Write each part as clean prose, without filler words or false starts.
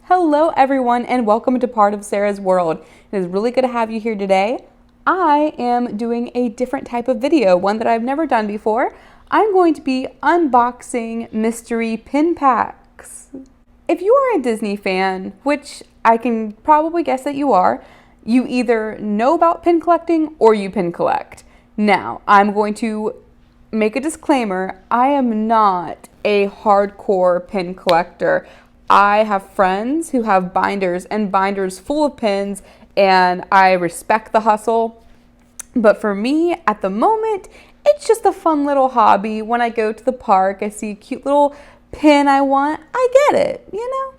Hello everyone and welcome to Part of Sarah's World. It is really good to have you here today. I am doing a different type of video, one that I've never done before. I'm going to be unboxing mystery pin packs. If you are a Disney fan, which I can probably guess that you are, you either know about pin collecting or you pin collect. Now, I'm going to make a disclaimer. I am not a hardcore pin collector. I have friends who have binders and binders full of pins, and I respect the hustle. But for me, at the moment, it's just a fun little hobby. When I go to the park, I see a cute little pin I want, I get it, you know?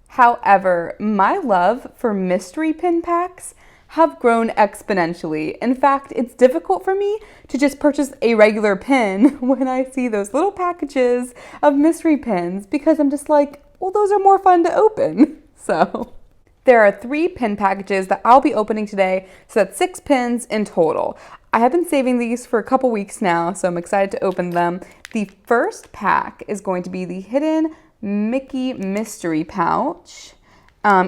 However, my love for mystery pin packs have grown exponentially. In fact, it's difficult for me to just purchase a regular pin when I see those little packages of mystery pins because I'm just like, well, those are more fun to open. So there are 3 pin packages that I'll be opening today, so that's 6 pins in total. I have been saving these for a couple weeks now, so I'm excited to open them. The first pack is going to be the Hidden Mickey Mystery Pouch.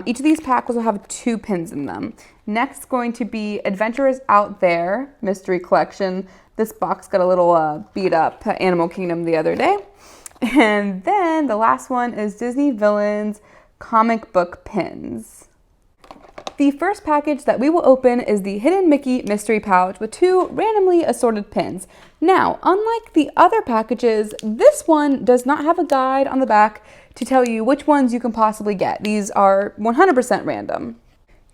Each of these packs will have 2 pins in them. Next is going to be Adventurers Out There Mystery Collection. This box got a little beat up at Animal Kingdom the other day. And then the last one is Disney Villains comic book pins. The first package that we will open is the Hidden Mickey Mystery Pouch with 2 randomly assorted pins. Now, unlike the other packages, this one does not have a guide on the back to tell you which ones you can possibly get. These are 100% random.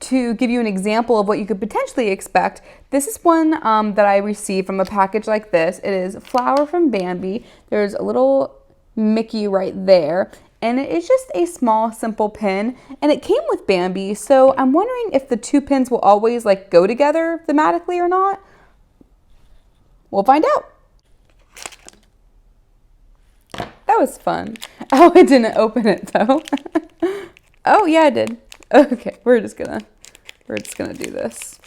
To give you an example of what you could potentially expect, this is one that I received from a package like this. It is Flower from Bambi. There's a little Mickey right there, and it is just a small simple pin, and it came with Bambi, so I'm wondering if the 2 pins will always like go together thematically or not. We'll find out. That was fun. Oh, I didn't open it though. Oh yeah, I did. Okay, we're just gonna do this.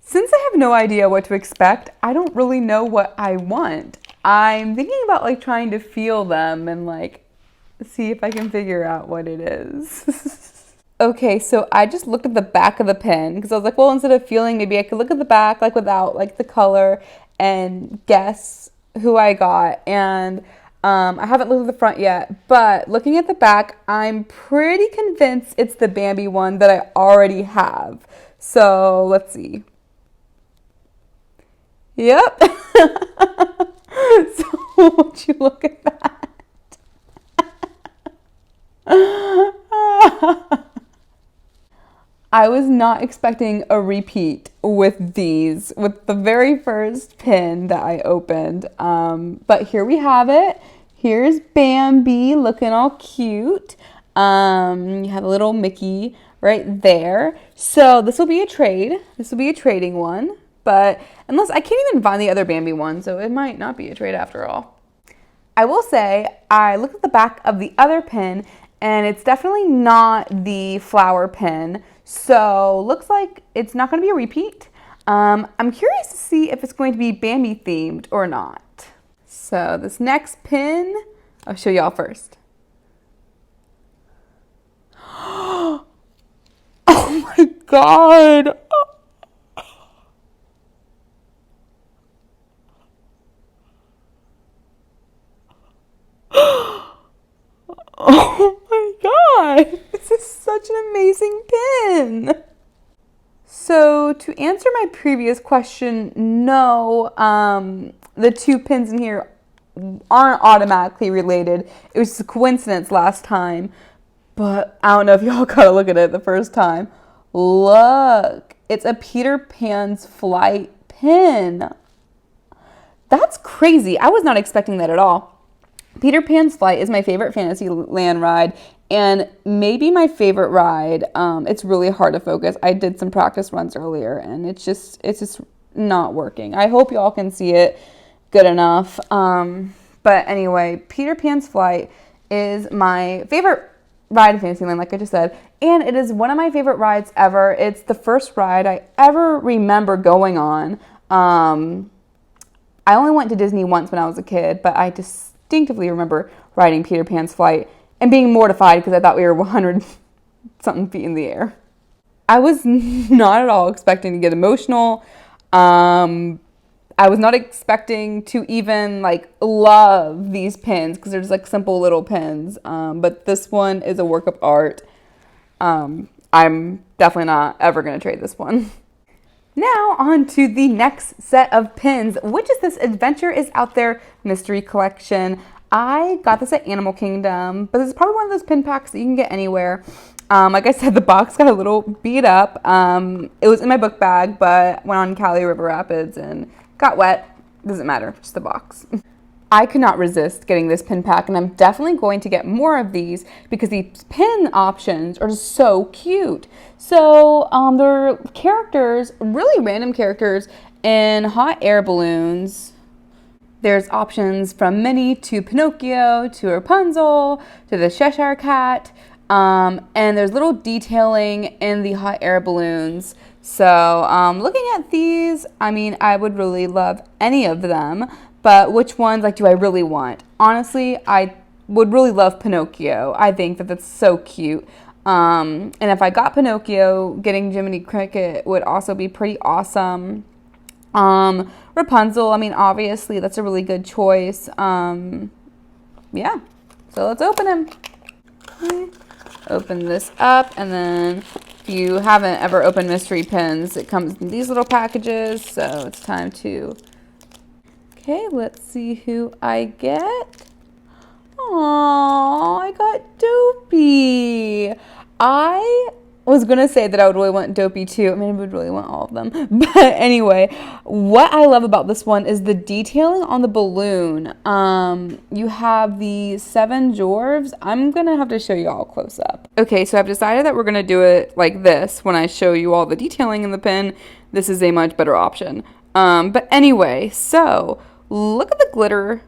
Since I have no idea what to expect, I don't really know what I want. I'm thinking about like trying to feel them and like see if I can figure out what it is. Okay, so I just looked at the back of the pin because I was like, well, instead of feeling, maybe I could look at the back like without like the color and guess who I got. And I haven't looked at the front yet, but looking at the back, I'm pretty convinced it's the Bambi one that I already have. So let's see. Yep. So would you look at that? I was not expecting a repeat with these, with the very first pin that I opened. But here we have it. Here's Bambi looking all cute. You have a little Mickey right there. So this will be a trade. This will be a trading one. But unless I can't even find the other Bambi one, so it might not be a trade after all. I will say I looked at the back of the other pin, and it's definitely not the flower pin. So looks like it's not going to be a repeat. I'm curious to see if it's going to be Bambi themed or not. So this next pin, I'll show y'all first. Oh my God. Oh my God, this is such an amazing pin. So to answer my previous question, no, the 2 pins in here aren't automatically related. It was just a coincidence last time, but I don't know if y'all got to look at it the first time. Look, it's a Peter Pan's Flight pin. That's crazy. I was not expecting that at all. Peter Pan's Flight is my favorite Fantasyland ride and maybe my favorite ride. It's really hard to focus. I did some practice runs earlier and it's just not working. I hope y'all can see it good enough. But anyway, Peter Pan's Flight is my favorite ride in Fantasyland, like I just said, and it is one of my favorite rides ever. It's the first ride I ever remember going on. I only went to Disney once when I was a kid, but I distinctively remember riding Peter Pan's Flight, and being mortified because I thought we were 100 something feet in the air. I was not at all expecting to get emotional. I was not expecting to even like love these pins because they're just like simple little pins. But this one is a work of art. I'm definitely not ever going to trade this one. Now on to the next set of pins, which is this Adventure is Out There mystery collection. I got this at Animal Kingdom, but this is probably one of those pin packs that you can get anywhere. Like I said, the box got a little beat up. It was in my book bag, but went on Cali River Rapids and got wet. Doesn't matter, just the box. I could not resist getting this pin pack, and I'm definitely going to get more of these because these pin options are so cute. So they're characters, really random characters in hot air balloons. There's options from Minnie to Pinocchio to Rapunzel to the Cheshire Cat. And there's little detailing in the hot air balloons. So looking at these, I mean, I would really love any of them. But which ones do I really want? Honestly, I would really love Pinocchio. I think that that's so cute. And if I got Pinocchio, getting Jiminy Cricket would also be pretty awesome. Rapunzel, I mean, obviously that's a really good choice. Yeah, so let's open him. Okay. Open this up, and then if you haven't ever opened mystery pins, it comes in these little packages, so it's time to... Okay, let's see who I get. Aww, I got Dopey. I was going to say that I would really want Dopey too. I mean, I would really want all of them. But anyway, what I love about this one is the detailing on the balloon. You have the 7 dwarves. I'm going to have to show you all close up. Okay, so I've decided that we're going to do it like this. When I show you all the detailing in the pin, this is a much better option. But anyway, so look at the glitter.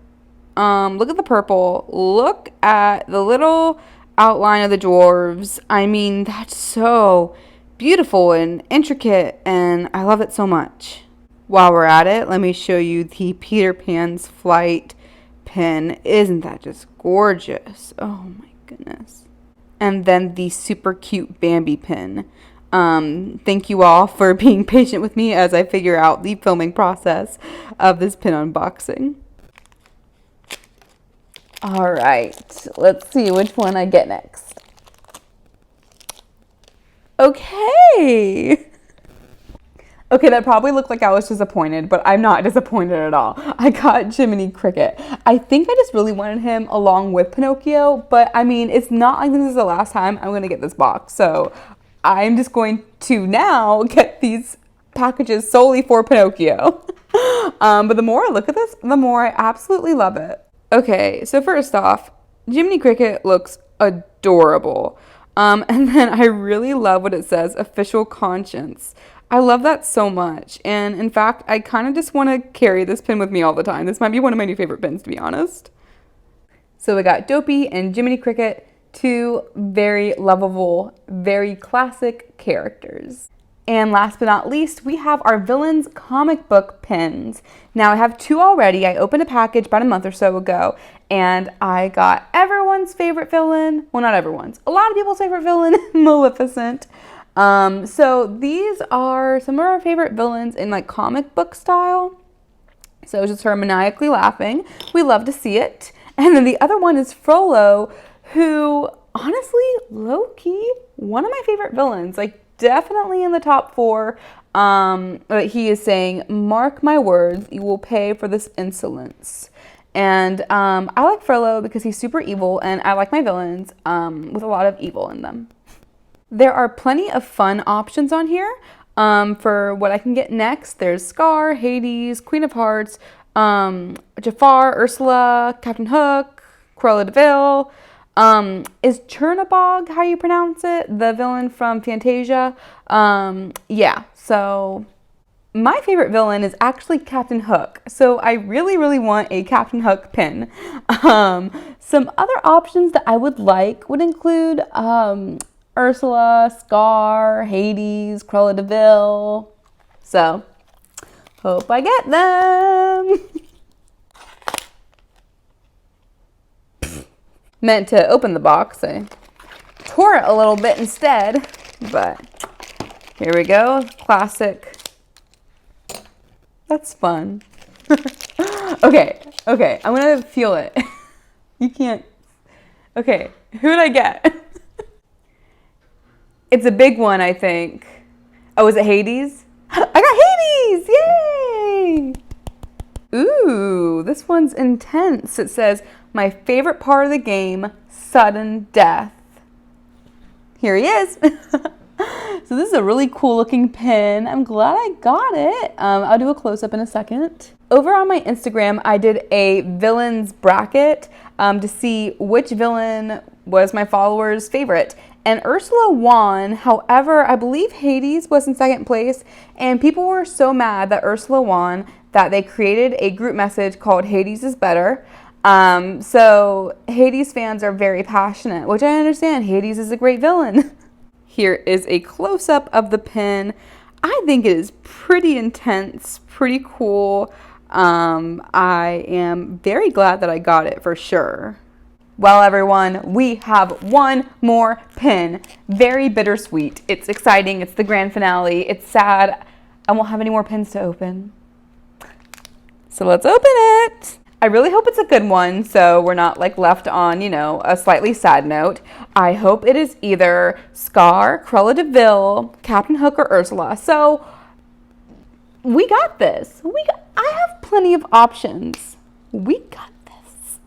Look at the purple. Look at the little outline of the dwarves. I mean, that's so beautiful and intricate, and I love it so much. While we're at it, let me show you the Peter Pan's Flight pin. Isn't that just gorgeous? Oh my goodness. And then the super cute Bambi pin. Thank you all for being patient with me as I figure out the filming process of this pin unboxing. All right, let's see which one I get next. Okay. Okay, that probably looked like I was disappointed, but I'm not disappointed at all. I got Jiminy Cricket. I think I just really wanted him along with Pinocchio, but I mean, it's not like this is the last time I'm gonna get this box. So I'm just going to now get these packages solely for Pinocchio. But the more I look at this, the more I absolutely love it. Okay, so first off, Jiminy Cricket looks adorable. And then I really love what it says, Official Conscience. I love that so much. And in fact, I kind of just want to carry this pin with me all the time. This might be one of my new favorite pins, to be honest. So we got Dopey and Jiminy Cricket, 2 very lovable, very classic characters. And last but not least, we have our Villains comic book pins. Now, I have 2 already. I opened a package about a month or so ago, and I got everyone's favorite villain. Well, not everyone's. A lot of people's favorite villain, Maleficent. So these are some of our favorite villains in like comic book style. So it's just her maniacally laughing. We love to see it. And then the other one is Frollo, who honestly, low-key, one of my favorite villains. Like, definitely in the top 4. He is saying, "Mark my words, you will pay for this insolence." And I like Frollo because he's super evil, and I like my villains with a lot of evil in them. There are plenty of fun options on here for what I can get next. There's Scar, Hades, Queen of Hearts, Jafar, Ursula, Captain Hook, Cruella de Vil. Is Chernabog how you pronounce it? The villain from Fantasia? Yeah, so my favorite villain is actually Captain Hook. So I really, really want a Captain Hook pin. Some other options that I would like would include Ursula, Scar, Hades, Cruella de Vil. So, hope I get them. meant to open the box. I tore it a little bit instead, but here we go. Classic. That's fun. Okay, I'm gonna feel it. You can't. Okay, who did I get? It's a big one, I think. Oh, is it Hades? I got Hades! Yay! Ooh, this one's intense. It says, my favorite part of the game, sudden death. Here he is. So this is a really cool looking pin. I'm glad I got it. I'll do a close-up in a second. Over on my Instagram, I did a villains bracket to see which villain was my followers' favorite. And Ursula won. However, I believe Hades was in second place. And people were so mad that Ursula won that they created a group message called Hades is Better. So Hades fans are very passionate, which I understand. Hades is a great villain. Here is a close-up of the pin. I think it is pretty intense, pretty cool. I am very glad that I got it for sure. Well, everyone, we have one more pin. Very bittersweet. It's exciting. It's the grand finale. It's sad. I won't have any more pins to open. So let's open it. I really hope it's a good one, so we're not like left on, you know, a slightly sad note. I hope it is either Scar, Cruella de Vil, Captain Hook, or Ursula. So we got this. I have plenty of options. We got this.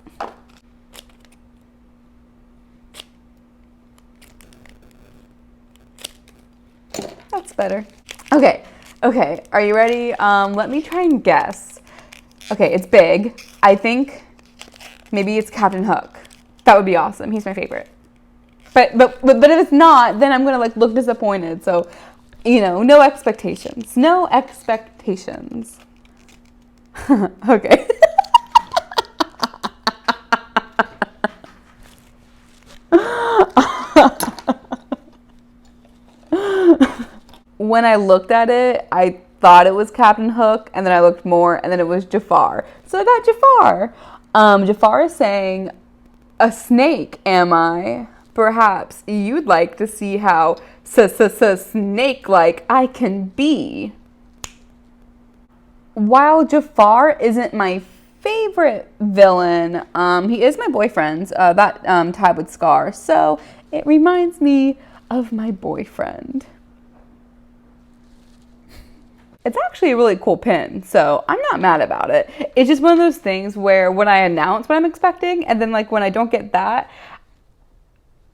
That's better. Okay. Are you ready? Let me try and guess. Okay, it's big. I think maybe it's Captain Hook. That would be awesome. He's my favorite. But if it's not, then I'm gonna like look disappointed. So, you know, no expectations. No expectations. Okay. When I looked at it, I thought it was Captain Hook, and then I looked more, and then it was Jafar. So I got Jafar. Jafar is saying, a snake, am I? Perhaps you'd like to see how snake-like I can be. While Jafar isn't my favorite villain, he is my boyfriend's, that tied with Scar, so it reminds me of my boyfriend. It's actually a really cool pin, so I'm not mad about it. It's just one of those things where when I announce what I'm expecting, and then like when I don't get that,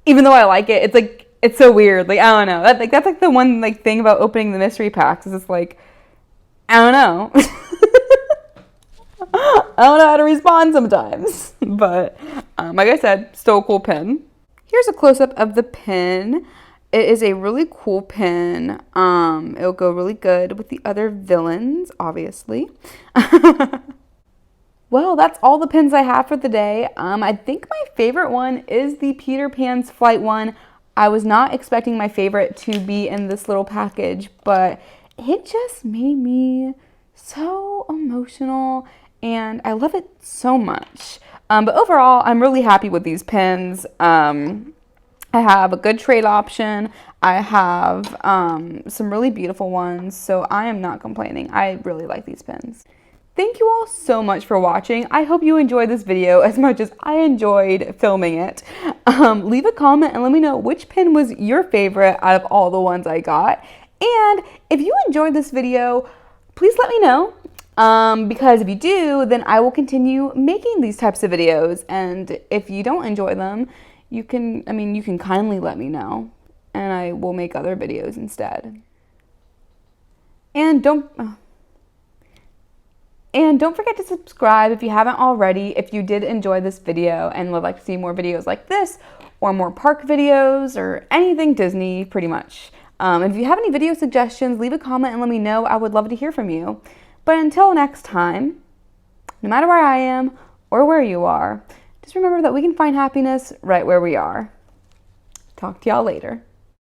even though I like it, it's like, it's so weird. Like, I don't know. That's like the one like thing about opening the mystery packs is it's like, I don't know. I don't know how to respond sometimes. But like I said, still a cool pin. Here's a close-up of the pin. It is a really cool pin. It'll go really good with the other villains, obviously. Well, that's all the pins I have for the day. I think my favorite one is the Peter Pan's Flight one. I was not expecting my favorite to be in this little package, but it just made me so emotional, and I love it so much. But overall, I'm really happy with these pins. I have a good trade option. I have some really beautiful ones, so I am not complaining. I really like these pins. Thank you all so much for watching. I hope you enjoyed this video as much as I enjoyed filming it. Leave a comment and let me know which pin was your favorite out of all the ones I got. And if you enjoyed this video, please let me know. Because if you do, then I will continue making these types of videos. And if you don't enjoy them, you can kindly let me know, and I will make other videos instead. And don't forget to subscribe if you haven't already, if you did enjoy this video and would like to see more videos like this, or more park videos, or anything Disney, pretty much. If you have any video suggestions, leave a comment and let me know. I would love to hear from you. But until next time, no matter where I am or where you are, just remember that we can find happiness right where we are. Talk to y'all later.